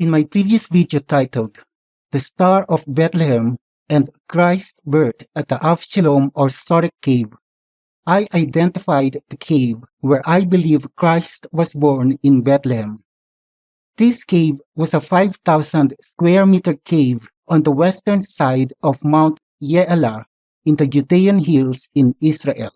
In my previous video titled, The Star of Bethlehem and Christ's Birth at the Avshalom or Soreq Cave, I identified the cave where I believe Christ was born in Bethlehem. This cave was a 5,000 square meter cave on the western side of Mount Ye'elah in the Judean hills in Israel.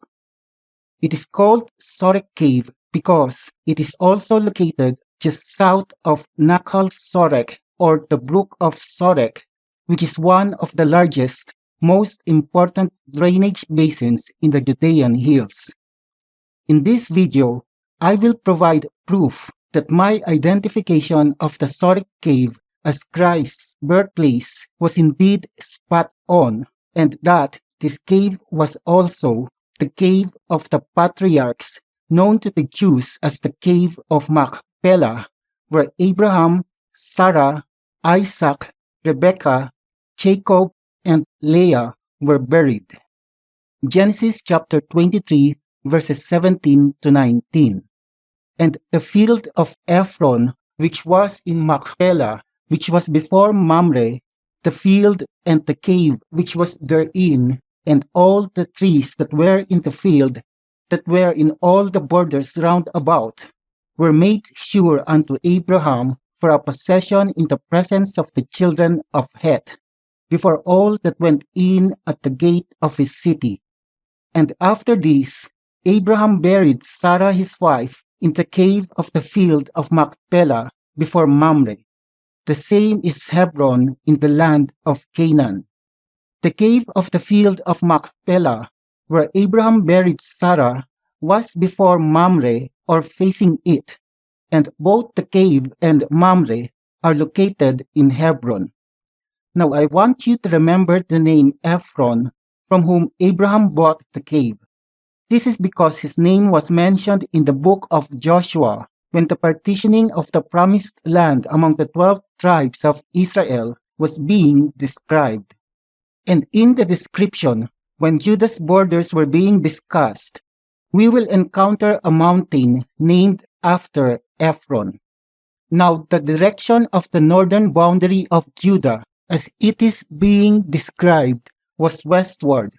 It is called Soreq Cave because it is also located just south of Nakhal Soreq or the Brook of Soreq, which is one of the largest, most important drainage basins in the Judean hills. In this video, I will provide proof that my identification of the Soreq Cave as Christ's birthplace was indeed spot on, and that this cave was also the Cave of the Patriarchs, known to the Jews as the Cave of Machpelah, where Abraham, Sarah, Isaac, Rebekah, Jacob, and Leah were buried. Genesis chapter 23, verses 17 to 19. And the field of Ephron, which was in Machpelah, which was before Mamre, the field and the cave which was therein, and all the trees that were in the field, that were in all the borders round about, were made sure unto Abraham for a possession in the presence of the children of Heth, before all that went in at the gate of his city. And after this, Abraham buried Sarah his wife in the cave of the field of Machpelah before Mamre. The same is Hebron in the land of Canaan. The cave of the field of Machpelah, where Abraham buried Sarah, was before Mamre or facing it, and both the cave and Mamre are located in Hebron. Now I want you to remember the name Ephron, from whom Abraham bought the cave. This is because his name was mentioned in the book of Joshua when the partitioning of the promised land among the 12 tribes of Israel was being described. And in the description, when Judah's borders were being discussed, we will encounter a mountain named after Ephron. Now, the direction of the northern boundary of Judah, as it is being described, was westward,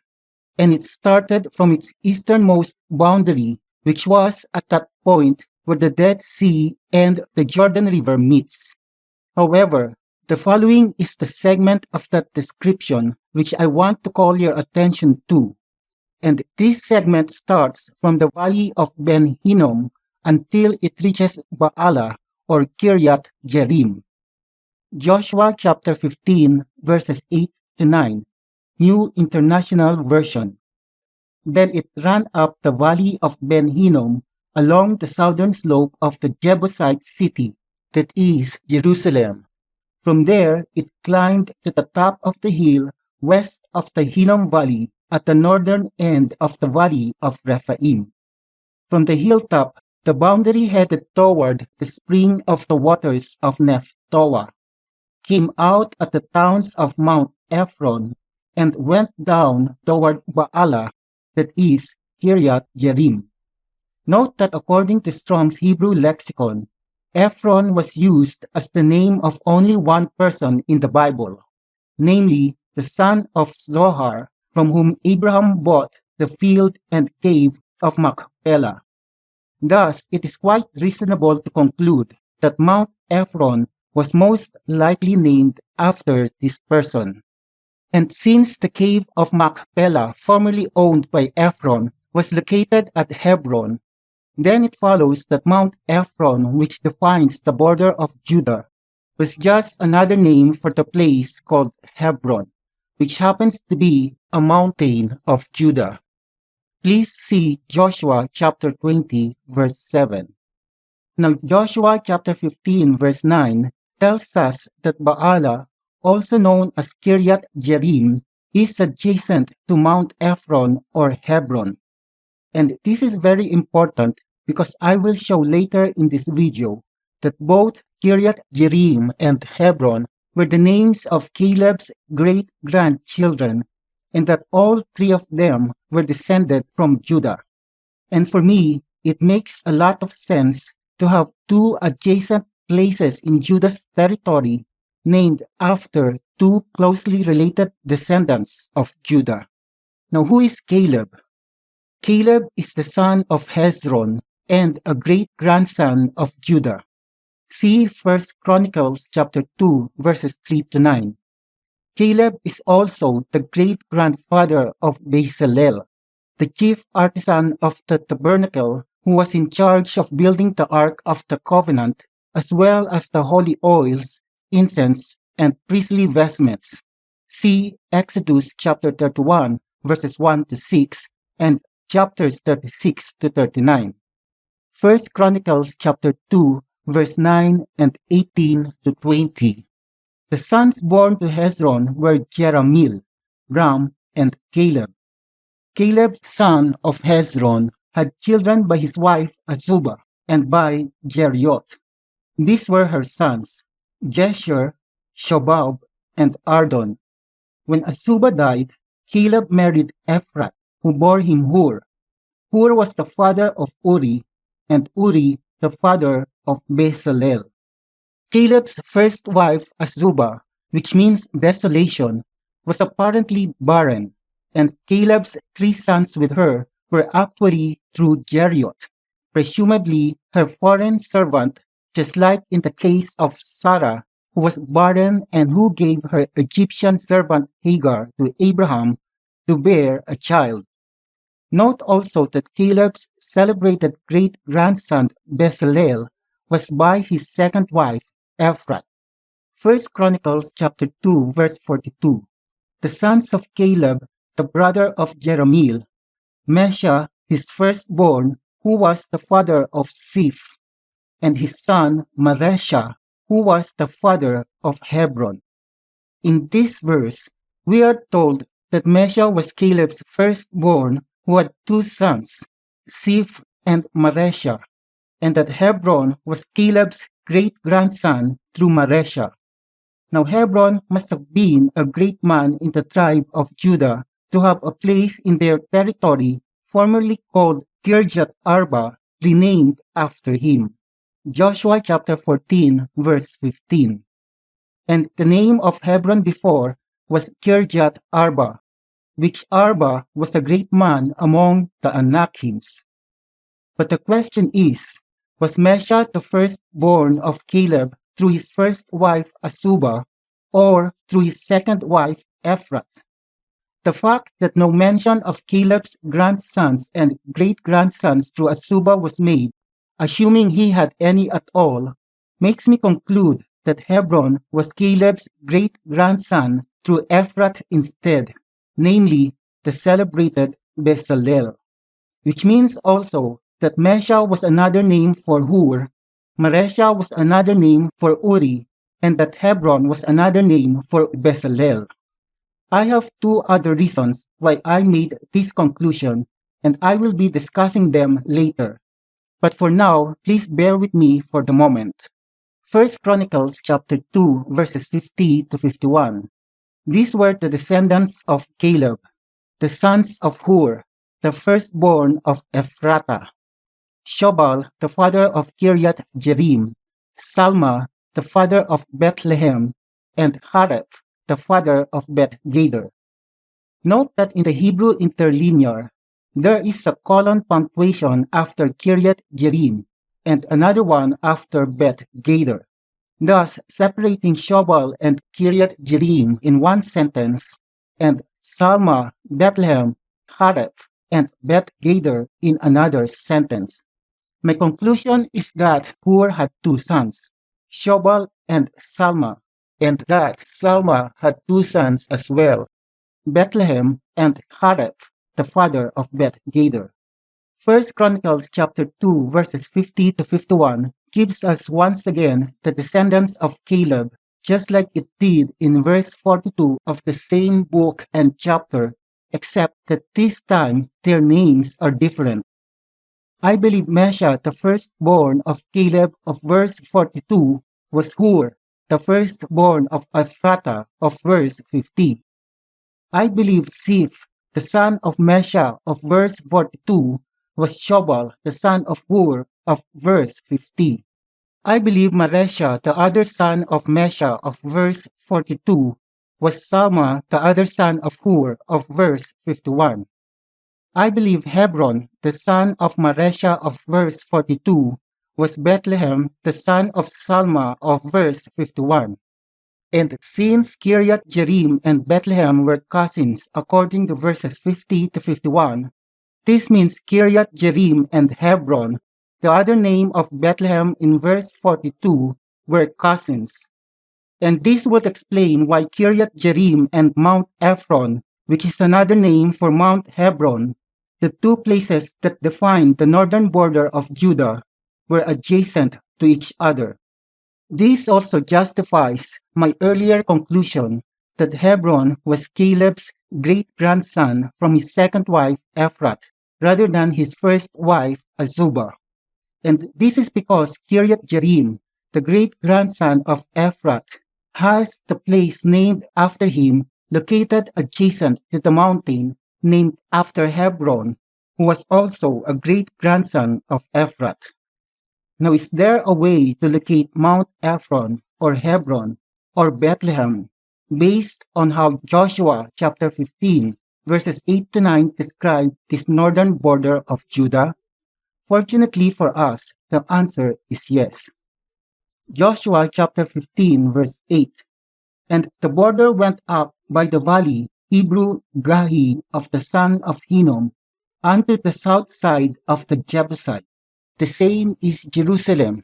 and it started from its easternmost boundary, which was at that point where the Dead Sea and the Jordan River meets. However, the following is the segment of that description which I want to call your attention to, and this segment starts from the valley of Ben Hinnom until it reaches Baalah or Kiryat Jearim. Joshua chapter 15 verses 8 to 9, New International Version. Then it ran up the valley of Ben Hinnom along the southern slope of the Jebusite city, that is Jerusalem. From there, it climbed to the top of the hill west of the Hinnom Valley at the northern end of the valley of Rephaim. From the hilltop, the boundary headed toward the spring of the waters of Nephtoah, came out at the towns of Mount Ephron, and went down toward Baalah, that is Kiryat Jearim. Note that according to Strong's Hebrew lexicon, Ephron was used as the name of only one person in the Bible, namely the son of Zohar, from whom Abraham bought the field and cave of Machpelah. Thus, it is quite reasonable to conclude that Mount Ephron was most likely named after this person. And since the cave of Machpelah, formerly owned by Ephron, was located at Hebron, then it follows that Mount Ephron, which defines the border of Judah, was just another name for the place called Hebron, which happens to be a mountain of Judah. Please see Joshua chapter 20, verse 7. Now Joshua chapter 15, verse 9 tells us that Baalah, also known as Kiryat Jearim, is adjacent to Mount Ephron or Hebron. And this is very important because I will show later in this video that both Kiryat Jearim and Hebron were the names of Caleb's great-grandchildren, and that all three of them were descended from Judah. And for me, it makes a lot of sense to have two adjacent places in Judah's territory named after two closely related descendants of Judah. Now, who is Caleb? Caleb is the son of Hezron and a great-grandson of Judah. See 1 Chronicles chapter 2 verses 3 to 9. Caleb is also the great-grandfather of Bezalel, the chief artisan of the tabernacle who was in charge of building the Ark of the Covenant, as well as the holy oils, incense, and priestly vestments. See Exodus chapter 31 verses 1 to 6 and chapters 36 to 39. 1 Chronicles chapter 2 verse 9 and 18 to 20. The sons born to Hezron were Jerahmeel, Ram, and Caleb. Caleb, son of Hezron, had children by his wife Azubah and by Jerioth. These were her sons, Jesher, Shobab, and Ardon. When Azubah died, Caleb married Ephrath, who bore him Hur. Hur was the father of Uri, and Uri the father of Bezalel. Caleb's first wife, Azubah, which means desolation, was apparently barren, and Caleb's three sons with her were actually through Jerioth, presumably her foreign servant, just like in the case of Sarah, who was barren and who gave her Egyptian servant Hagar to Abraham to bear a child. Note also that Caleb's celebrated great-grandson Bezalel was by his second wife, Ephrath. 1 Chronicles chapter 2 verse 42. The sons of Caleb, the brother of Jerahmeel, Mesha, his firstborn, who was the father of Ziph, and his son Maresha, who was the father of Hebron. In this verse, we are told that Mesha was Caleb's firstborn who had two sons, Ziph and Maresha, and that Hebron was Caleb's great-grandson through Maresha. Now Hebron must have been a great man in the tribe of Judah to have a place in their territory formerly called Kirjath Arba, renamed after him. Joshua chapter 14 verse 15. And the name of Hebron before was Kirjath Arba, which Arba was a great man among the Anakims. But the question is, was Mesha the firstborn of Caleb through his first wife Azubah, or through his second wife Ephrath? The fact that no mention of Caleb's grandsons and great-grandsons through Azubah was made, assuming he had any at all, makes me conclude that Hebron was Caleb's great-grandson through Ephrath instead, namely the celebrated Bezalel, which means also that Mesha was another name for Hur, Maresha was another name for Uri, and that Hebron was another name for Bezalel. I have two other reasons why I made this conclusion, and I will be discussing them later. But for now, please bear with me for the moment. 1 Chronicles chapter 2 verses 50 to 51. These were the descendants of Caleb, the sons of Hur, the firstborn of Ephratah. Shobal, the father of Kiriath Jearim, Salma, the father of Bethlehem, and Hareph, the father of Beth Gader. Note that in the Hebrew interlinear, there is a colon punctuation after Kiriath Jearim and another one after Beth Gader, thus separating Shobal and Kiriath Jearim in one sentence and Salma, Bethlehem, Hareph, and Beth Gader in another sentence. My conclusion is that Hur had two sons, Shobal and Salma, and that Salma had two sons as well, Bethlehem and Hareph, the father of Beth Gader. 1 Chronicles chapter 2 verses 50 to 51 gives us once again the descendants of Caleb, just like it did in verse 42 of the same book and chapter, except that this time their names are different. I believe Mesha, the firstborn of Caleb of verse 42, was Hur, the firstborn of Ephratah of verse 50. I believe Ziph, the son of Mesha of verse 42, was Shobal, the son of Hur of verse 50. I believe Maresha, the other son of Mesha of verse 42, was Salma, the other son of Hur of verse 51. I believe Hebron, the son of Maresha of verse 42, was Bethlehem, the son of Salma of verse 51. And since Kiriath Jearim and Bethlehem were cousins according to verses 50 to 51, this means Kiriath Jearim and Hebron, the other name of Bethlehem in verse 42, were cousins. And this would explain why Kiriath Jearim and Mount Ephron, which is another name for Mount Hebron, the two places that define the northern border of Judah, were adjacent to each other. This also justifies my earlier conclusion that Hebron was Caleb's great-grandson from his second wife Ephrath, rather than his first wife Azubah. And this is because Kiriath Jearim, the great-grandson of Ephrath, has the place named after him located adjacent to the mountain named after Hebron, who was also a great-grandson of Ephrath. Now, is there a way to locate Mount Ephron or Hebron or Bethlehem based on how Joshua chapter 15 verses 8 to 9 describe this northern border of Judah? Fortunately for us, the answer is yes. Joshua chapter 15 verse 8. And the border went up by the valley, Hebrew Gahi of the son of Hinnom, unto the south side of the Jebusite. The same is Jerusalem.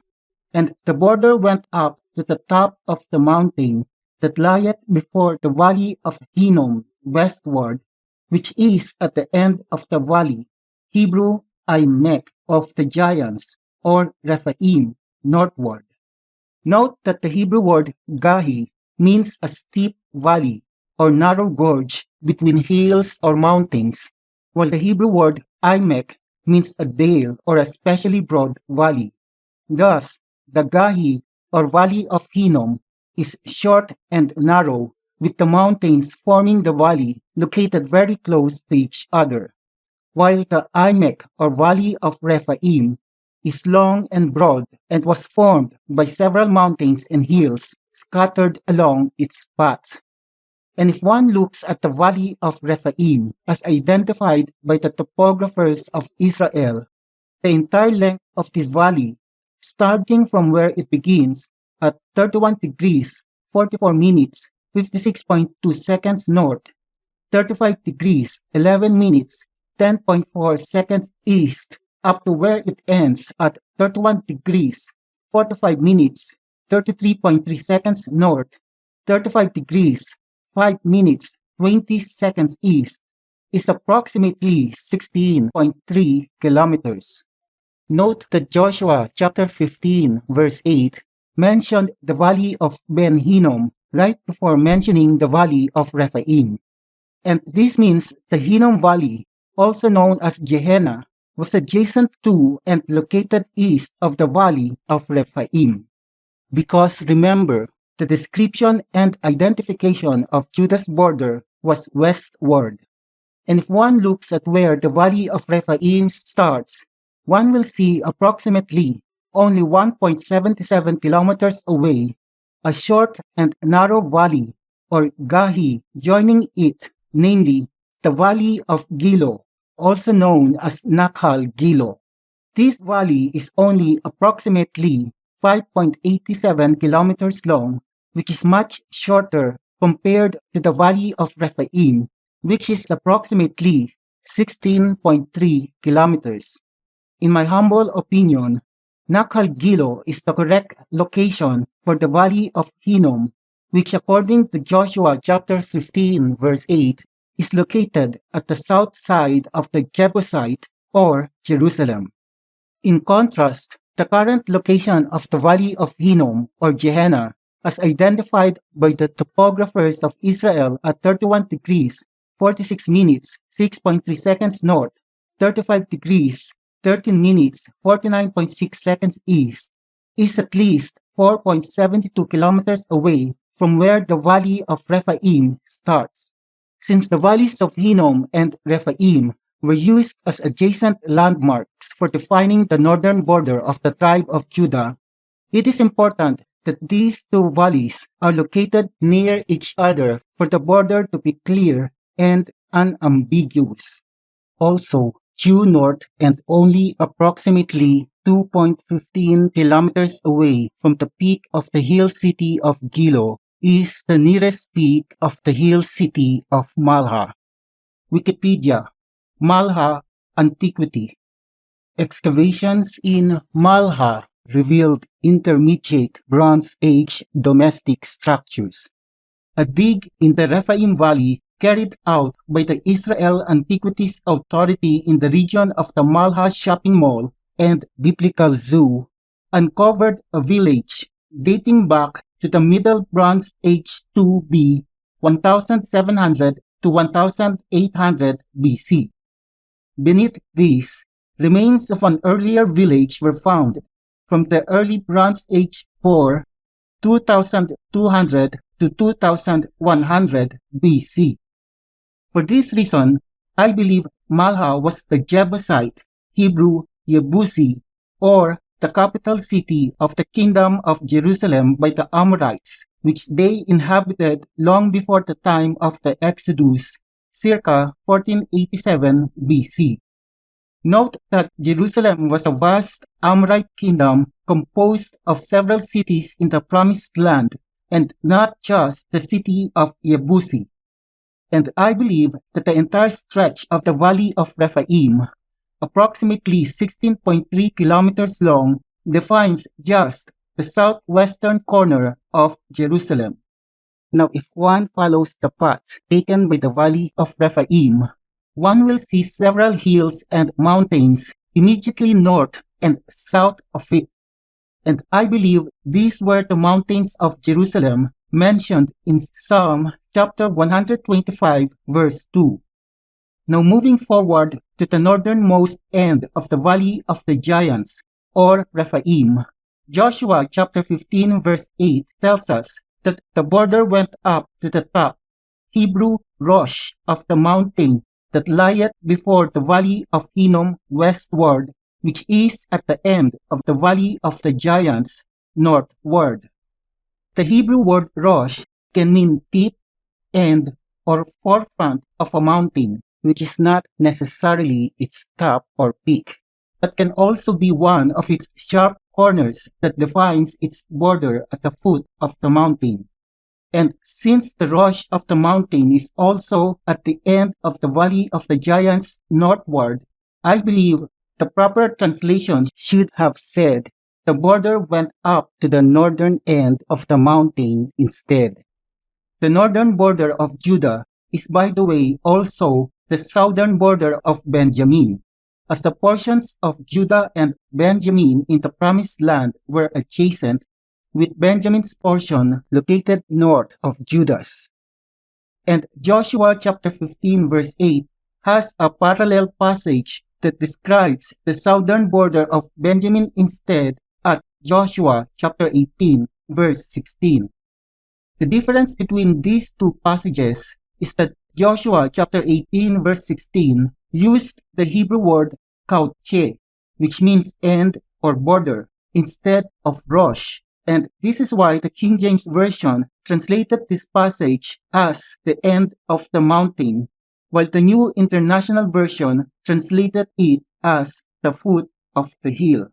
And the border went up to the top of the mountain that lieth before the valley of Hinnom westward, which is at the end of the valley, Hebrew Aimek of the giants, or Rephaim, northward. Note that the Hebrew word Gahi means a steep valley or narrow gorge between hills or mountains, while the Hebrew word Aimek means a dale or a specially broad valley. Thus, the Gahi or Valley of Hinnom is short and narrow, with the mountains forming the valley located very close to each other, while the Aimek or Valley of Rephaim is long and broad and was formed by several mountains and hills scattered along its path. And if one looks at the Valley of Rephaim as identified by the topographers of Israel, the entire length of this valley, starting from where it begins at 31 degrees 44 minutes 56.2 seconds north, 35 degrees 11 minutes 10.4 seconds east, up to where it ends at 31 degrees 45 minutes 33.3 seconds north, 35 degrees 5 minutes 20 seconds east, is approximately 16.3 kilometers. Note that Joshua chapter 15 verse 8 mentioned the valley of Ben Hinnom right before mentioning the valley of Rephaim. And this means the Hinnom Valley, also known as Gehenna, was adjacent to and located east of the valley of Rephaim. Because remember, the description and identification of Judah's border was westward. And if one looks at where the valley of Rephaim starts, one will see approximately only 1.77 kilometers away, a short and narrow valley, or Gahi, joining it, namely the Valley of Gilo, also known as Nakhal Gilo. This valley is only approximately 5.87 kilometers long, which is much shorter compared to the Valley of Rephaim, which is approximately 16.3 kilometers. In my humble opinion, Nakhal Gilo is the correct location for the Valley of Hinnom, which according to Joshua chapter 15 verse 8 is located at the south side of the Jebusite or Jerusalem. In contrast, the current location of the Valley of Hinnom or Gehenna, as identified by the topographers of Israel at 31 degrees 46 minutes 6.3 seconds north, 35 degrees 13 minutes 49.6 seconds east, is at least 4.72 kilometers away from where the Valley of Rephaim starts. Since the valleys of Hinnom and Rephaim were used as adjacent landmarks for defining the northern border of the tribe of Judah, It is important that these two valleys are located near each other for the border to be clear and unambiguous. Also, due north and only approximately 2.15 kilometers away from the peak of the hill city of Gilo is the nearest peak of the hill city of Malha. Wikipedia, Malha Antiquity. Excavations in Malha revealed intermediate Bronze Age domestic structures. A dig in the Rephaim Valley carried out by the Israel Antiquities Authority in the region of the Malha Shopping Mall and Biblical Zoo uncovered a village dating back to the Middle Bronze Age 2B 1700 to 1800 BC. Beneath this, remains of an earlier village were found from the early Bronze Age 4 2200 to 2100 BC. For this reason, I believe Malha was the Jebusite, Hebrew Yebusi, or the capital city of the kingdom of Jerusalem by the Amorites, which they inhabited long before the time of the Exodus, circa 1487 BC. Note that Jerusalem was a vast Amorite kingdom composed of several cities in the Promised Land, and not just the city of Yebusi. And I believe that the entire stretch of the Valley of Rephaim, approximately 16.3 kilometers long, defines just the southwestern corner of Jerusalem. Now, if one follows the path taken by the Valley of Rephaim, one will see several hills and mountains immediately north and south of it. And I believe these were the mountains of Jerusalem mentioned in Psalm chapter 125, verse 2. Now moving forward to the northernmost end of the Valley of the Giants, or Rephaim, Joshua chapter 15, verse 8 tells us that the border went up to the top, Hebrew Rosh, of the mountain that lieth before the Valley of Hinnom westward, which is at the end of the Valley of the Giants northward. The Hebrew word Rosh can mean tip, end, or forefront of a mountain, which is not necessarily its top or peak, but can also be one of its sharp corners that defines its border at the foot of the mountain. And since the Rosh of the mountain is also at the end of the Valley of the Giants northward, I believe the proper translation should have said the border went up to the northern end of the mountain instead. The northern border of Judah is, by the way, also the southern border of Benjamin, as the portions of Judah and Benjamin in the Promised Land were adjacent, with Benjamin's portion located north of Judah's. And Joshua chapter 15 verse 8 has a parallel passage that describes the southern border of Benjamin instead at Joshua chapter 18 verse 16. The difference between these two passages is that Joshua chapter 18 verse 16 used the Hebrew word kauche, which means end or border, instead of Rosh. And this is why the King James Version translated this passage as the end of the mountain, while the New International Version translated it as the foot of the hill.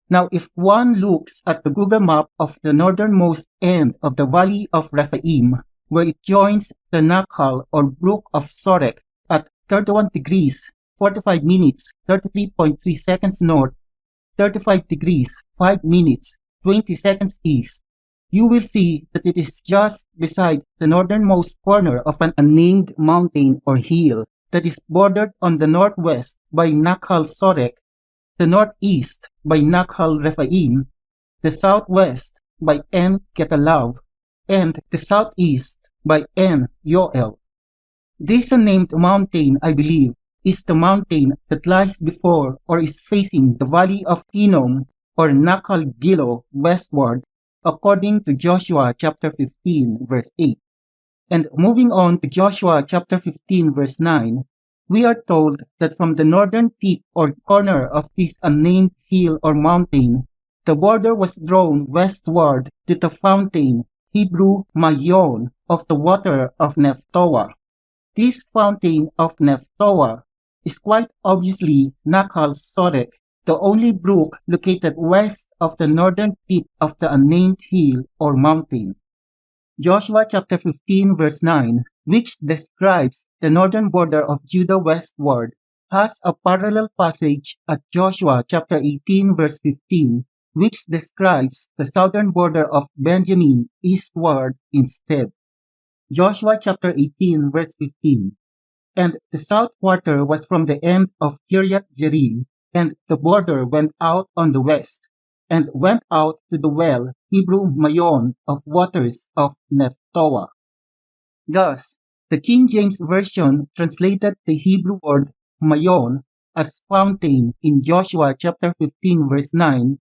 Now, if one looks at the Google map of the northernmost end of the Valley of Rephaim, where it joins the Nakhal or Brook of Soreq at 31 degrees, 45 minutes, 33.3 seconds north, 35 degrees, 5 minutes, 20 seconds east, you will see that it is just beside the northernmost corner of an unnamed mountain or hill that is bordered on the northwest by Nakhal Soreq, the northeast by Nakhal Rephaim, the southwest by En Ketalav, and the southeast by En Yoel. This unnamed mountain, I believe, is the mountain that lies before or is facing the Valley of Hinnom or Nakhal Gilo westward, according to Joshua chapter 15 verse 8. And moving on to Joshua chapter 15 verse 9, we are told that from the northern tip or corner of this unnamed hill or mountain, The border was drawn westward to the fountain, Hebrew Mayon, of the water of Nephtoah. This fountain of Nephtoah is quite obviously Nakal Soreq, the only brook located west of the northern tip of the unnamed hill or mountain. Joshua chapter 15 verse 9, which describes the northern border of Judah westward, has a parallel passage at Joshua chapter 18 verse 15, which describes the southern border of Benjamin eastward instead. Joshua chapter 18 verse 15. And the south quarter was from the end of Kiriath Jearim, and the border went out on the west, and went out to the well, Hebrew Mayon, of waters of Nephtoah. Thus, the King James Version translated the Hebrew word Mayon as fountain in Joshua chapter 15 verse 9,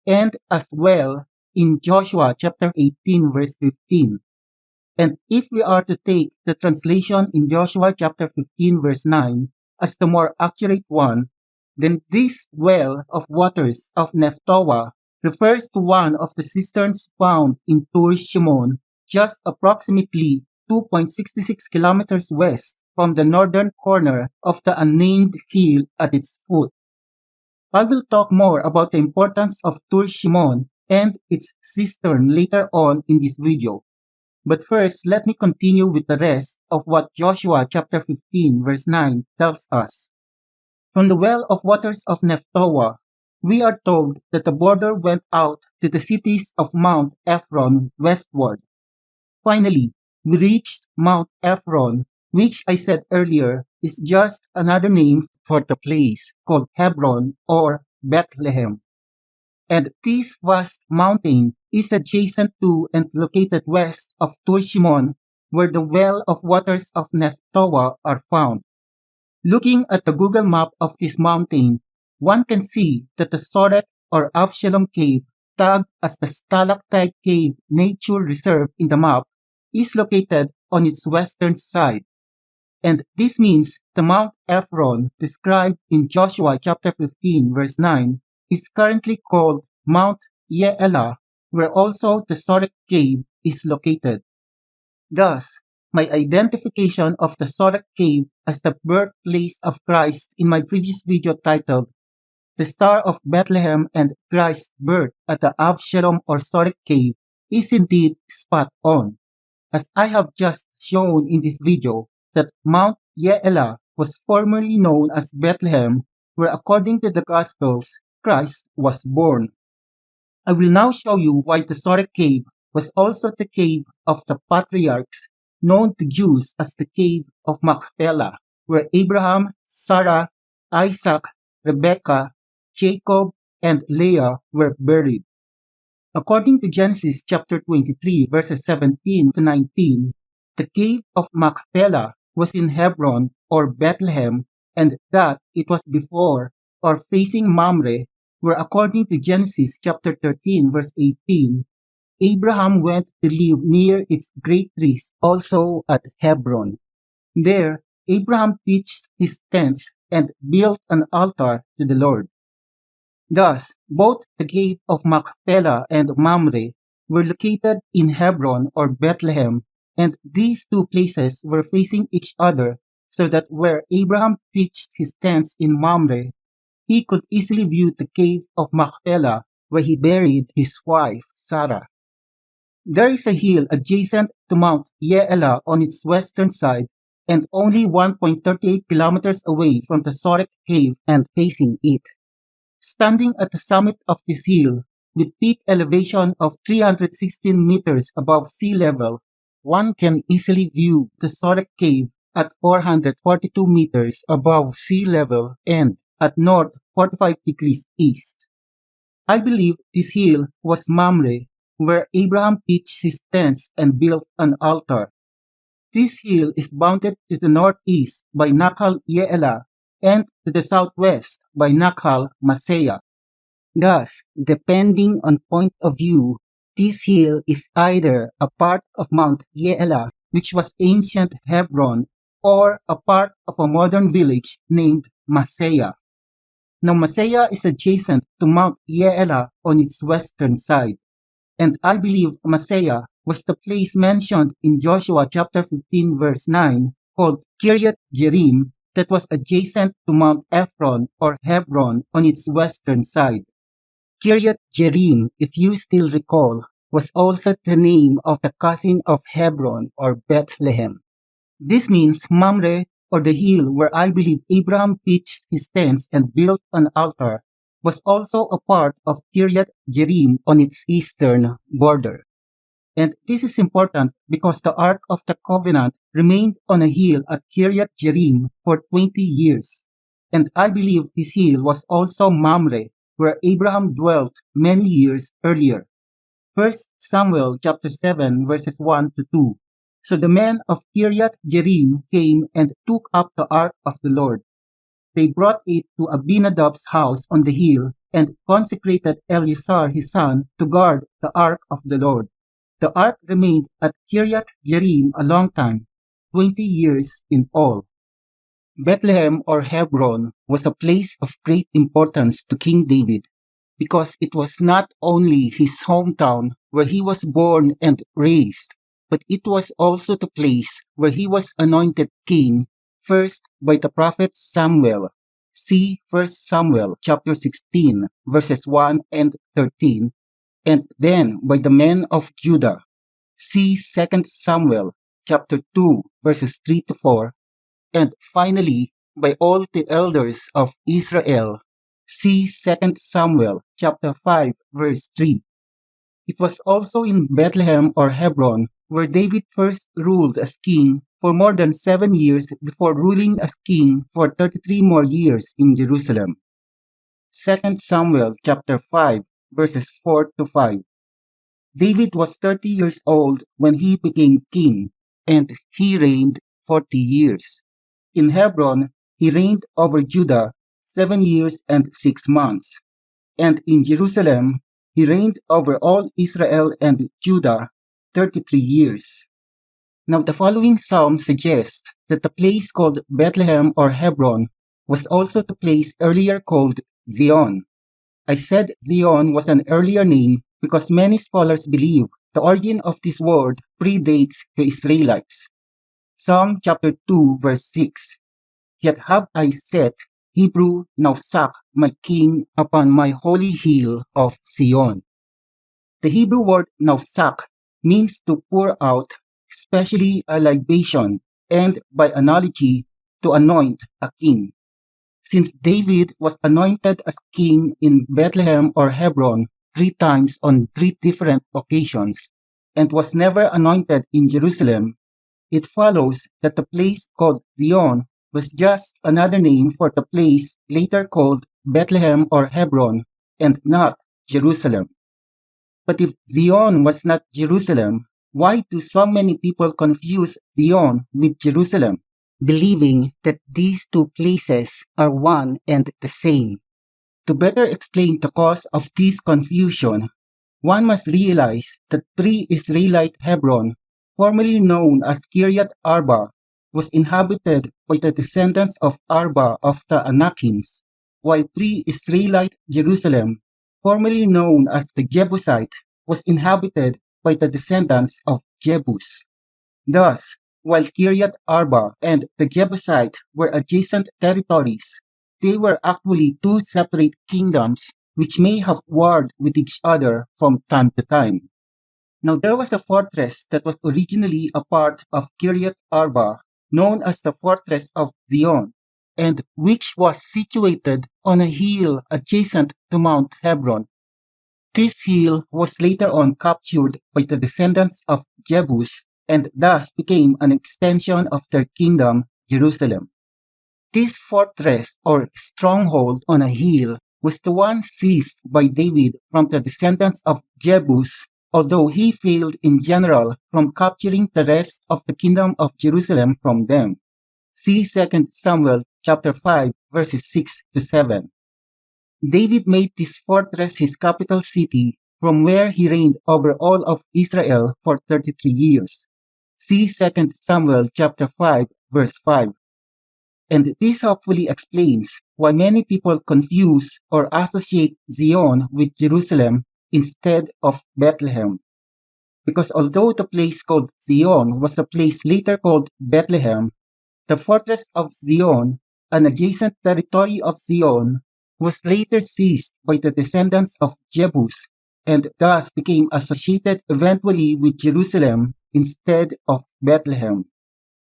and as well in Joshua chapter 18 verse 15. And if we are to take the translation in Joshua chapter 15 verse 9 as the more accurate one, then this well of waters of Nephtoah refers to one of the cisterns found in Tur Shimon, just approximately 2.66 kilometers west from the northern corner of the unnamed hill at its foot. I will talk more about the importance of Tur Shimon and its cistern later on in this video. But first, let me continue with the rest of what Joshua chapter 15 verse 9 tells us. From the well of waters of Nephtoah, we are told that the border went out to the cities of Mount Ephron westward. Finally, we reached Mount Ephron, which I said earlier is just another name for the place called Hebron or Bethlehem. And this vast mountain is adjacent to and located west of Tur Shimon, where the well of waters of Nephtoah are found. Looking at the Google map of this mountain, one can see that the Soreq or Avshalom Cave, tagged as the Stalactite Cave Nature Reserve in the map, is located on its western side. And this means the Mount Ephron described in Joshua chapter 15 verse 9 is currently called Mount Yeelah, where also the Soreq Cave is located. Thus, my identification of the Soreq Cave as the birthplace of Christ in my previous video titled The Star of Bethlehem and Christ's Birth at the Avshalom or Soreq Cave is indeed spot on, as I have just shown in this video that Mount Yeelah was formerly known as Bethlehem, where according to the Gospels, Christ was born. I will now show you why the Soreq Cave was also the cave of the Patriarchs, known to Jews as the Cave of Machpelah, where Abraham, Sarah, Isaac, Rebekah, Jacob, and Leah were buried. According to Genesis chapter 23 verses 17 to 19, the Cave of Machpelah was in Hebron or Bethlehem, and that it was before or facing Mamre, where according to Genesis chapter 13 verse 18, Abraham went to live near its great trees also at Hebron. There, Abraham pitched his tents and built an altar to the Lord. Thus, both the Cave of Machpelah and Mamre were located in Hebron or Bethlehem, and these two places were facing each other so that where Abraham pitched his tents in Mamre, he could easily view the Cave of Machpelah where he buried his wife, Sarah. There is a hill adjacent to Mount Yeelah on its western side and only 1.38 kilometers away from the Soreq Cave and facing it. Standing at the summit of this hill, with peak elevation of 316 meters above sea level, one can easily view the Soreq Cave at 442 meters above sea level and at north 45 degrees east. I believe this hill was Mamre, where Abraham pitched his tents and built an altar. This hill is bounded to the northeast by Nakal Yeelah and to the southwest by Nakal Masea. Thus, depending on point of view, this hill is either a part of Mount Yeelah, which was ancient Hebron, or a part of a modern village named Masea. Now Masaya is adjacent to Mount Yeelah on its western side, and I believe Masaya was the place mentioned in Joshua chapter 15 verse 9 called Kiryat Jearim that was adjacent to Mount Ephron or Hebron on its western side. Kiryat Jearim, if you still recall, was also the name of the cousin of Hebron or Bethlehem. This means Mamre, or the hill where I believe Abraham pitched his tents and built an altar, was also a part of Kiryat Jearim on its eastern border. And this is important because the Ark of the Covenant remained on a hill at Kiryat Jearim for 20 years. And I believe this hill was also Mamre, where Abraham dwelt many years earlier. First Samuel chapter 7 verses 1 to 2. So the men of Kiryat Jearim came and took up the ark of the Lord. They brought it to Abinadab's house on the hill and consecrated Eleazar his son to guard the ark of the Lord. The ark remained at Kiryat Jearim a long time, 20 years in all. Bethlehem or Hebron was a place of great importance to King David because it was not only his hometown where he was born and raised, but it was also the place where he was anointed king first by the prophet Samuel. See 1 Samuel chapter 16 verses 1 and 13, and then by the men of Judah. See 2 Samuel chapter 2 verses 3 to 4, and finally by all the elders of Israel. See 2 Samuel chapter 5 verse 3. It was also in Bethlehem or Hebron where David first ruled as king for more than 7 years before ruling as king for 33 more years in Jerusalem. 2 Samuel chapter 5 verses 4 to 5. David was 30 years old when he became king, and he reigned 40 years. In Hebron, he reigned over Judah 7 years and 6 months, and in Jerusalem, he reigned over all Israel and Judah 33 years. Now, the following psalm suggests that the place called Bethlehem or Hebron was also the place earlier called Zion. I said Zion was an earlier name because many scholars believe the origin of this word predates the Israelites. Psalm chapter 2 verse 6. Yet have I set Hebrew Nausak, my king, upon my holy hill of Zion. The Hebrew word Nausak means to pour out, especially a libation, and by analogy, to anoint a king. Since David was anointed as king in Bethlehem or Hebron 3 times on 3 different occasions, and was never anointed in Jerusalem, it follows that the place called Zion was just another name for the place later called Bethlehem or Hebron, and not Jerusalem. But if Zion was not Jerusalem, why do so many people confuse Zion with Jerusalem, believing that these two places are one and the same? To better explain the cause of this confusion, one must realize that pre-Israelite Hebron, formerly known as Kiryat Arba, was inhabited by the descendants of Arba of the Anakims, while pre-Israelite Jerusalem, formerly known as the Jebusite, was inhabited by the descendants of Jebus. Thus, while Kiryat Arba and the Jebusite were adjacent territories, they were actually two separate kingdoms which may have warred with each other from time to time. Now there was a fortress that was originally a part of Kiryat Arba, known as the Fortress of Zion, and which was situated on a hill adjacent to Mount Hebron. This hill was later on captured by the descendants of Jebus and thus became an extension of their kingdom, Jerusalem. This fortress or stronghold on a hill was the one seized by David from the descendants of Jebus, although he failed in general from capturing the rest of the kingdom of Jerusalem from them. See 2 Samuel chapter 5 verses 6 to 7. David made this fortress his capital city from where he reigned over all of Israel for 33 years. See 2 Samuel chapter 5 verse 5. And this hopefully explains why many people confuse or associate Zion with Jerusalem instead of Bethlehem. Because although the place called Zion was a place later called Bethlehem, the fortress of Zion, an adjacent territory of Zion, was later seized by the descendants of Jebus and thus became associated eventually with Jerusalem instead of Bethlehem.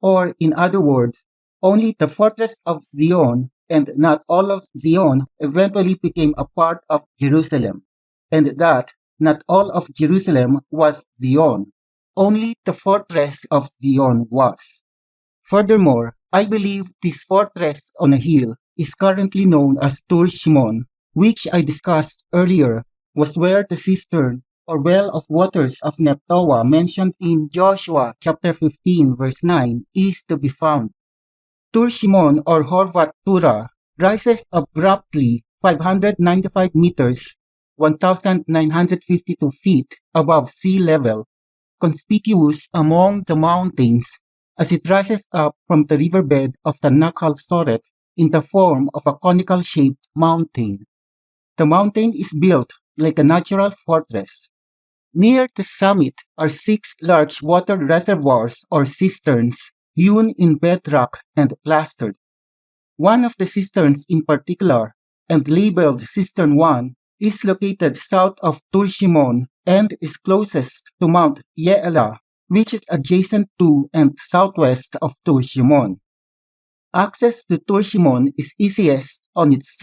Or, in other words, only the fortress of Zion and not all of Zion eventually became a part of Jerusalem, and that not all of Jerusalem was Zion. Only the fortress of Zion was. Furthermore, I believe this fortress on a hill is currently known as Tur Shimon, which I discussed earlier was where the cistern or well of waters of Neptoah mentioned in Joshua chapter 15 verse 9 is to be found. Tur Shimon or Horvat Tura rises abruptly 595 meters 1,952 feet above sea level, conspicuous among the mountains as it rises up from the riverbed of the Nakhal Soreq in the form of a conical-shaped mountain. The mountain is built like a natural fortress. Near the summit are 6 large water reservoirs or cisterns hewn in bedrock and plastered. One of the cisterns in particular, and labeled Cistern 1, is located south of Tur Shimon and is closest to Mount Ye'elah, which is adjacent to and southwest of Tur Shimon. Access to Tur Shimon is easiest on its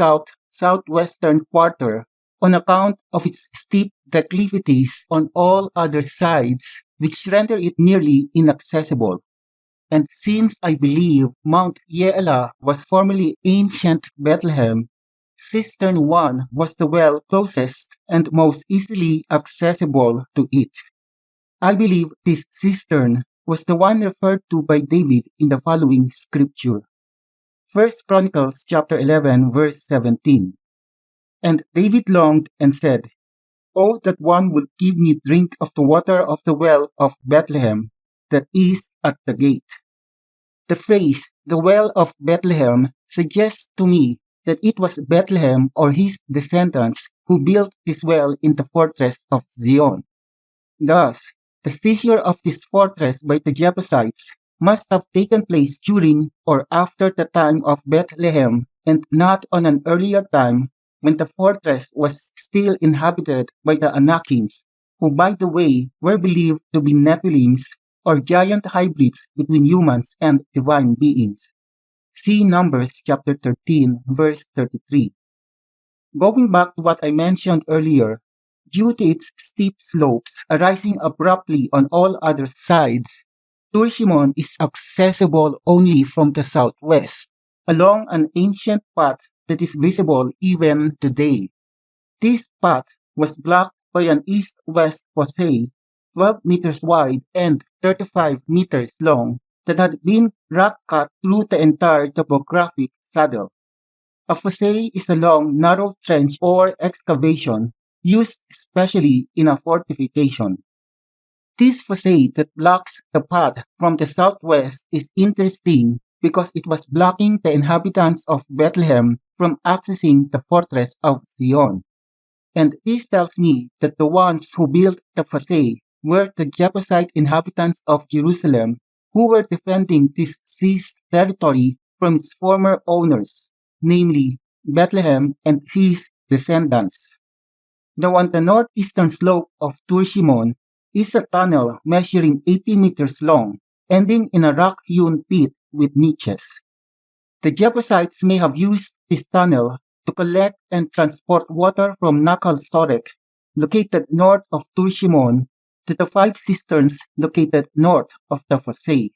southwestern quarter on account of its steep declivities on all other sides, which render it nearly inaccessible. And since I believe Mount Ye'elah was formerly ancient Bethlehem, Cistern 1 was the well closest and most easily accessible to it. I believe this cistern was the one referred to by David in the following scripture. 1 Chronicles chapter 11 verse 17. And David longed and said, "Oh, that one would give me drink of the water of the well of Bethlehem, that is at the gate." The phrase, "the well of Bethlehem," suggests to me that it was Bethlehem or his descendants who built this well in the fortress of Zion. Thus, the seizure of this fortress by the Jebusites must have taken place during or after the time of Bethlehem and not on an earlier time when the fortress was still inhabited by the Anakims, who by the way were believed to be Nephilims or giant hybrids between humans and divine beings. See Numbers chapter 13 verse 33. Going back to what I mentioned earlier, due to its steep slopes arising abruptly on all other sides, Tur Shimon is accessible only from the southwest, along an ancient path that is visible even today. This path was blocked by an east-west fosse, 12 meters wide and 35 meters long, that had been rock-cut through the entire topographic saddle. A fosse is a long, narrow trench or excavation used especially in a fortification. This fosse that blocks the path from the southwest is interesting because it was blocking the inhabitants of Bethlehem from accessing the fortress of Zion. And this tells me that the ones who built the fosse were the Jebusite inhabitants of Jerusalem who were defending this seized territory from its former owners, namely Bethlehem and his descendants. Now on the northeastern slope of Tur Shimon is a tunnel measuring 80 meters long, ending in a rock-hewn pit with niches. The Jebusites may have used this tunnel to collect and transport water from Nakhal Soreq, located north of Tur Shimon, to the 5 cisterns located north of the fosse.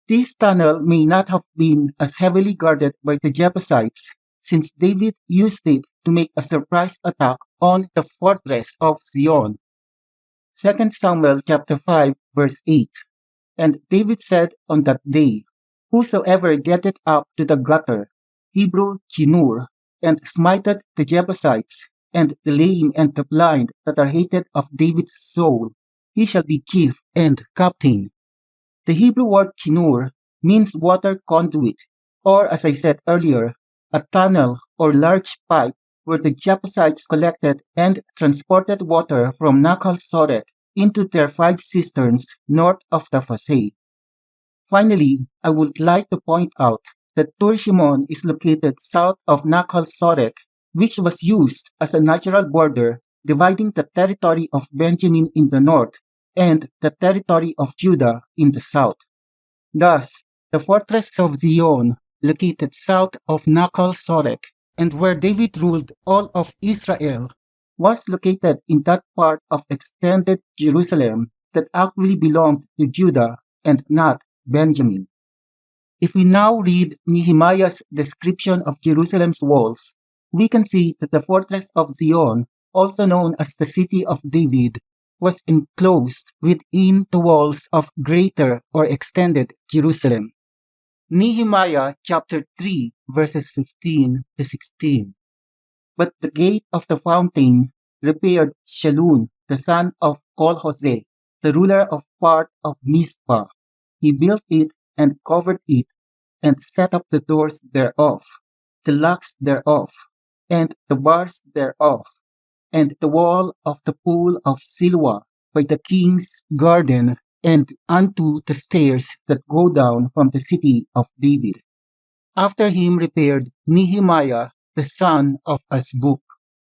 This tunnel may not have been as heavily guarded by the Jebusites, since David used it to make a surprise attack on the fortress of Zion. 2 Samuel chapter 5 verse 8. And David said on that day, "Whosoever getteth up to the gutter, Hebrew Chinur, and smiteth the Jebusites, and the lame and the blind that are hated of David's soul, he shall be chief and captain." The Hebrew word Chinur means water conduit, or as I said earlier, a tunnel or large pipe where the Jebusites collected and transported water from Nahal Soreq into their 5 cisterns north of the Fasay. Finally, I would like to point out that Tur Shimon is located south of Nahal Soreq, which was used as a natural border dividing the territory of Benjamin in the north and the territory of Judah in the south. Thus, the fortress of Zion, located south of Nahal Soreq and where David ruled all of Israel, was located in that part of extended Jerusalem that actually belonged to Judah and not Benjamin. If we now read Nehemiah's description of Jerusalem's walls, we can see that the fortress of Zion, also known as the city of David, was enclosed within the walls of Greater or Extended Jerusalem. Nehemiah chapter 3 verses 15 to 16. But the gate of the fountain repaired Shallun, the son of Kolhose, the ruler of part of Mizpah. He built it and covered it, and set up the doors thereof, the locks thereof, and the bars thereof, and the wall of the pool of Siloah by the king's garden, and unto the stairs that go down from the city of David. After him repaired Nehemiah the son of Azbuk,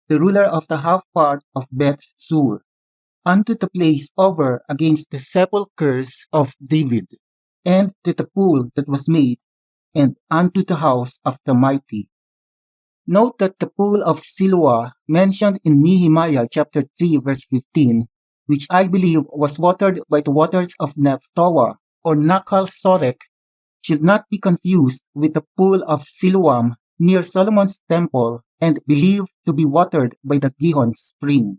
the ruler of the half part of Beth Sur, unto the place over against the sepulchres of David, and to the pool that was made, and unto the house of the mighty. Note that the pool of Siloah mentioned in Nehemiah chapter 3 verse 15, which I believe was watered by the waters of Nephtoah or Nahal Soreq, should not be confused with the pool of Siloam near Solomon's temple and believed to be watered by the Gihon spring.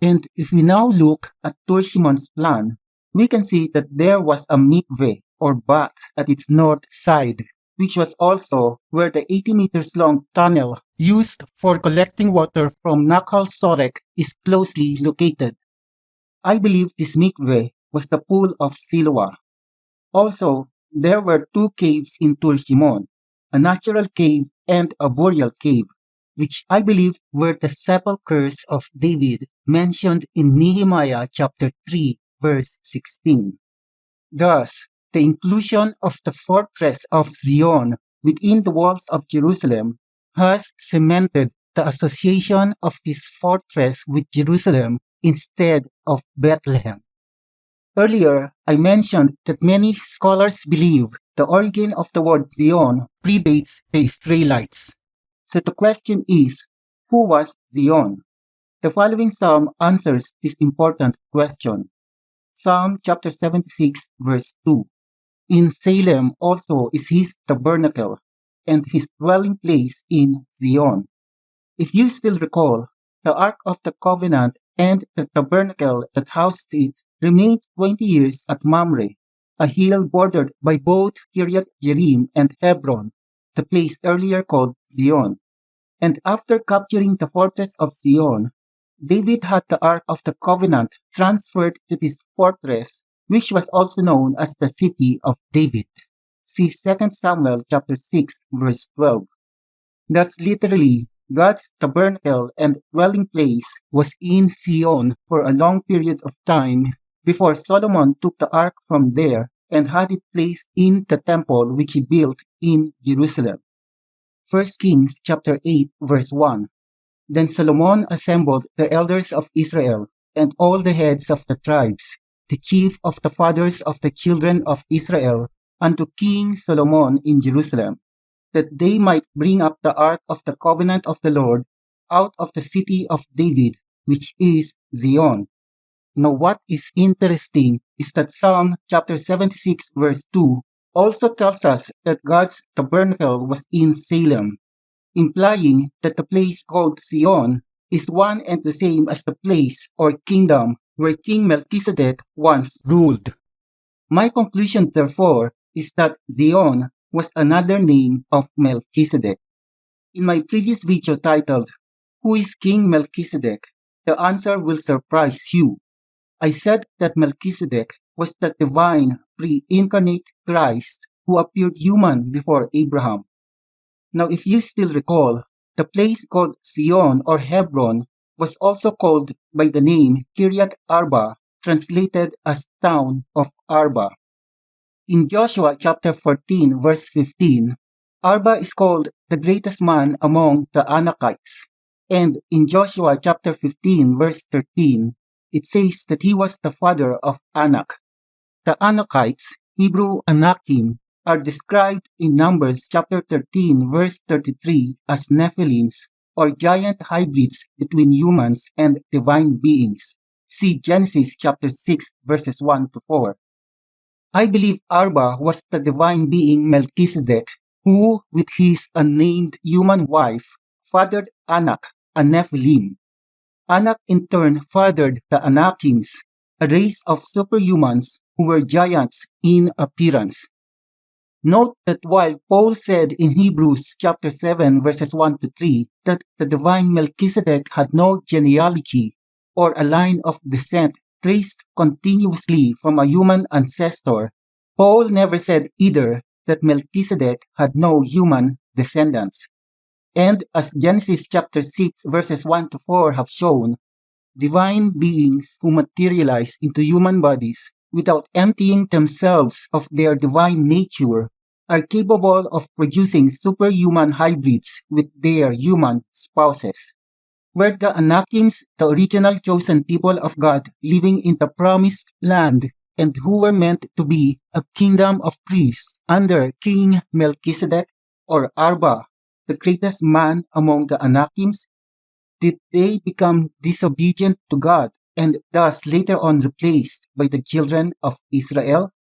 And if we now look at Tur Shimon's plan, we can see that there was a mikveh or bath at its north side, which was also where the 80 meters long tunnel used for collecting water from Nahal Soreq is closely located. I believe this mikveh was the pool of Siloah. Also, there were 2 caves in Tur Shimon, a natural cave and a burial cave, which I believe were the sepulchres of David mentioned in Nehemiah chapter 3 verse 16. Thus, the inclusion of the fortress of Zion within the walls of Jerusalem has cemented the association of this fortress with Jerusalem instead of Bethlehem. Earlier, I mentioned that many scholars believe the origin of the word Zion predates the Israelites. So the question is, who was Zion? The following psalm answers this important question. Psalm chapter 76 verse 2. In Salem also is his tabernacle, and his dwelling place in Zion. If you still recall, the Ark of the Covenant and the tabernacle that housed it remained 20 years at Mamre, a hill bordered by both Kiriath Jearim and Hebron, the place earlier called Zion. And after capturing the fortress of Zion, David had the Ark of the Covenant transferred to this fortress, which was also known as the City of David. See 2 Samuel chapter 6 verse 12. Thus literally, God's tabernacle and dwelling place was in Zion for a long period of time before Solomon took the ark from there and had it placed in the temple which he built in Jerusalem. 1 Kings chapter 8 verse 1. Then Solomon assembled the elders of Israel and all the heads of the tribes, the chief of the fathers of the children of Israel, unto King Solomon in Jerusalem, that they might bring up the ark of the covenant of the Lord out of the city of David, which is Zion. Now what is interesting is that Psalm chapter 76 verse 2 also tells us that God's tabernacle was in Salem, implying that the place called Zion is one and the same as the place or kingdom where King Melchizedek once ruled. My conclusion, therefore, is that Zion was another name of Melchizedek. In my previous video titled, Who is King Melchizedek? The answer will surprise you. I said that Melchizedek was the divine pre-incarnate Christ who appeared human before Abraham. Now, if you still recall, the place called Sion or Hebron was also called by the name Kiryat Arba, translated as town of Arba. In Joshua chapter 14, verse 15, Arba is called the greatest man among the Anakites. And in Joshua chapter 15, verse 13, it says that he was the father of Anak. The Anakites, Hebrew Anakim, are described in Numbers chapter 13, verse 33 as Nephilims, or giant hybrids between humans and divine beings. See Genesis chapter 6, verses 1 to 4. I believe Arba was the divine being Melchizedek, who, with his unnamed human wife, fathered Anak, a Nephilim. Anak in turn fathered the Anakims, a race of superhumans who were giants in appearance. Note that while Paul said in Hebrews chapter 7 verses 1 to 3 that the divine Melchizedek had no genealogy or a line of descent traced continuously from a human ancestor, Paul never said either that Melchizedek had no human descendants. And as Genesis chapter 6 verses 1 to 4 have shown, divine beings who materialize into human bodies without emptying themselves of their divine nature are capable of producing superhuman hybrids with their human spouses. Were the Anakims the original chosen people of God living in the promised land and who were meant to be a kingdom of priests under King Melchizedek or Arba, the greatest man among the Anakims? Did they become disobedient to God and thus later on replaced by the children of Israel?